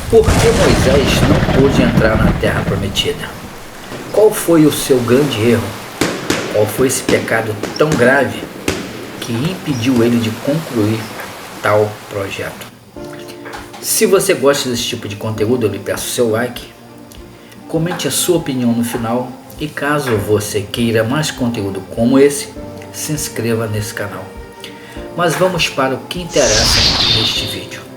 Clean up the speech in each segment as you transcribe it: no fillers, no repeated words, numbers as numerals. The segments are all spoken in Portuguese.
Por que Moisés não pôde entrar na terra prometida? Qual foi o seu grande erro? Qual foi esse pecado tão grave que impediu ele de concluir tal projeto? Se você gosta desse tipo de conteúdo, eu lhe peço seu like, comente a sua opinião no final e caso você queira mais conteúdo como esse, se inscreva nesse canal. Mas vamos para o que interessa neste vídeo.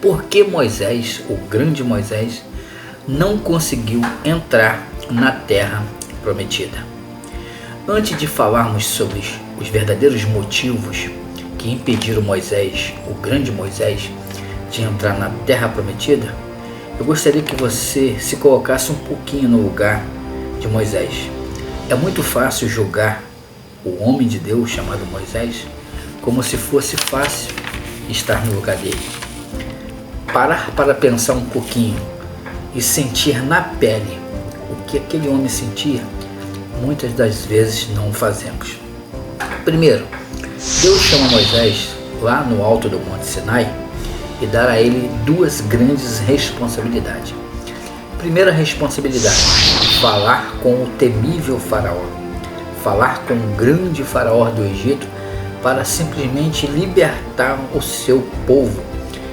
Por que Moisés, o grande Moisés, não conseguiu entrar na terra prometida? Antes de falarmos sobre os verdadeiros motivos que impediram Moisés, o grande Moisés, de entrar na terra prometida, eu gostaria que você se colocasse um pouquinho no lugar de Moisés. É muito fácil julgar o homem de Deus chamado Moisés como se fosse fácil estar no lugar dele. Parar para pensar um pouquinho e sentir na pele o que aquele homem sentia, muitas das vezes não fazemos. Primeiro, Deus chama Moisés lá no alto do Monte Sinai e dá a ele duas grandes responsabilidades. Primeira responsabilidade, falar com o temível faraó, falar com o grande faraó do Egito para simplesmente libertar o seu povo,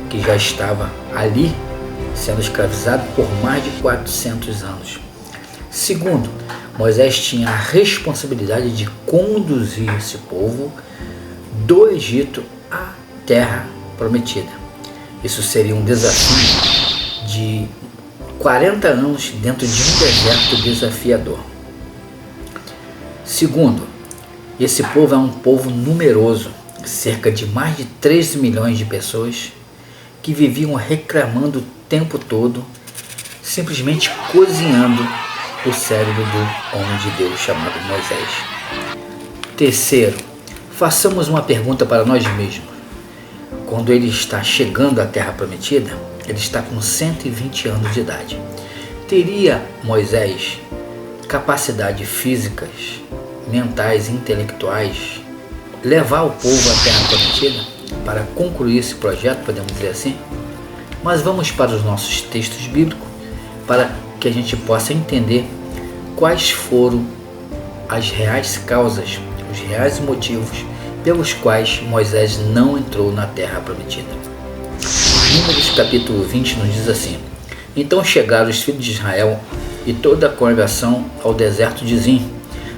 que já estava ali sendo escravizado por mais de 400 anos. Segundo, Moisés tinha a responsabilidade de conduzir esse povo do Egito à terra prometida. Isso seria um desafio de 40 anos dentro de um deserto desafiador. Segundo, esse povo é um povo numeroso, cerca de mais de 13 milhões de pessoas que viviam reclamando o tempo todo, simplesmente cozinhando o cérebro do homem de Deus chamado Moisés. Terceiro, façamos uma pergunta para nós mesmos. Quando ele está chegando à terra prometida, ele está com 120 anos de idade. Teria Moisés capacidades físicas, mentais, intelectuais, levar o povo à terra prometida para concluir esse projeto, podemos dizer assim? Mas vamos para os nossos textos bíblicos para que a gente possa entender quais foram as reais causas, os reais motivos pelos quais Moisés não entrou na terra prometida. Números capítulo 20 nos diz assim: Então chegaram os filhos de Israel e toda a congregação ao deserto de Zim.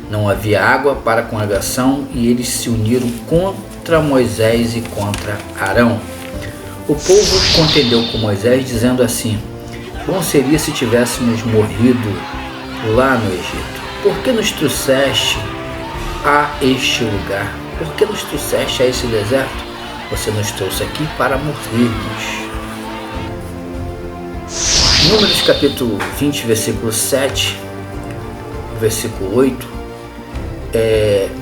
Não havia água para a congregação e eles se uniram contra Moisés e contra Arão. O povo contendeu com Moisés dizendo assim: Bom seria se tivéssemos morrido lá no Egito. Por que nos trouxeste a este lugar? Por que nos trouxeste a esse deserto? Você nos trouxe aqui para morrermos. Números capítulo 20, versículo 7, versículo 8,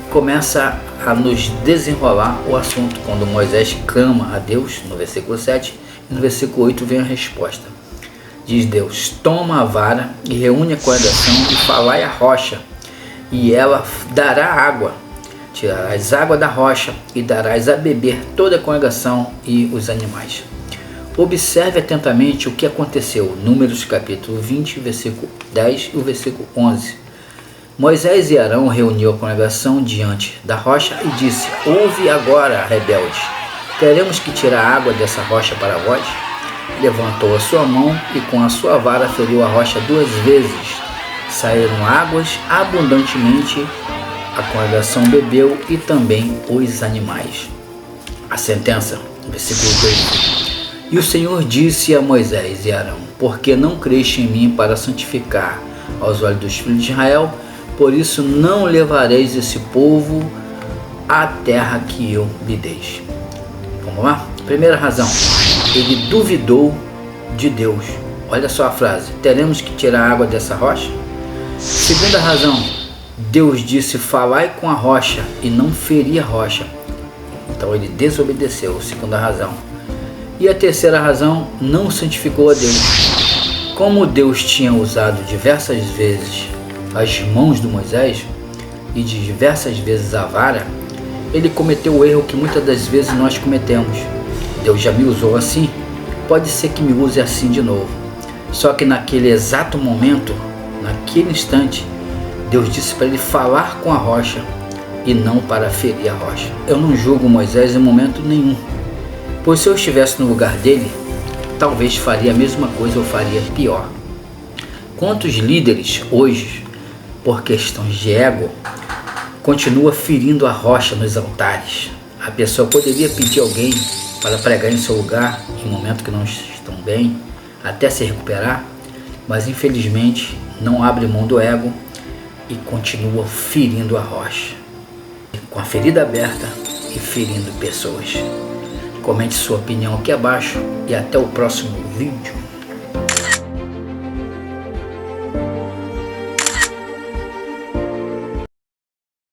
começa a nos desenrolar o assunto, quando Moisés clama a Deus, no versículo 7, e no versículo 8 vem a resposta. Diz Deus: Toma a vara e reúne a congregação e falai a rocha, e ela dará água. Tirarás água da rocha e darás a beber toda a congregação e os animais. Observe atentamente o que aconteceu. Números capítulo 20, versículo 10 e o versículo 11. Moisés e Arão reuniu a congregação diante da rocha e disse: Ouve agora, rebeldes, queremos que tire a água dessa rocha para vós? Levantou a sua mão e com a sua vara feriu a rocha 2 vezes. Saíram águas abundantemente, a congregação bebeu e também os animais. A sentença, versículo 2. E o Senhor disse a Moisés e Arão: Por que não creste em mim para santificar aos olhos dos filhos de Israel? Por isso não levareis esse povo à terra que eu lhe dei. Vamos lá? Primeira razão, ele duvidou de Deus. Olha só a frase: teremos que tirar a água dessa rocha? Segunda razão, Deus disse: falai com a rocha e não feri a rocha. Então ele desobedeceu. Segunda razão. E a terceira razão, não santificou a Deus. Como Deus tinha usado diversas vezes as mãos de Moisés e de diversas vezes a vara, ele cometeu o erro que muitas das vezes nós cometemos. Deus já me usou assim, pode ser que me use assim de novo. Só que naquele exato momento, naquele instante, Deus disse para ele falar com a rocha e não para ferir a rocha. Eu não julgo Moisés em momento nenhum, pois se eu estivesse no lugar dele, talvez faria a mesma coisa ou faria pior. Quantos líderes hoje, por questões de ego, continua ferindo a rocha nos altares? A pessoa poderia pedir alguém para pregar em seu lugar em momento que não estão bem, até se recuperar, mas infelizmente não abre mão do ego e continua ferindo a rocha, com a ferida aberta e ferindo pessoas. Comente sua opinião aqui abaixo e até o próximo vídeo.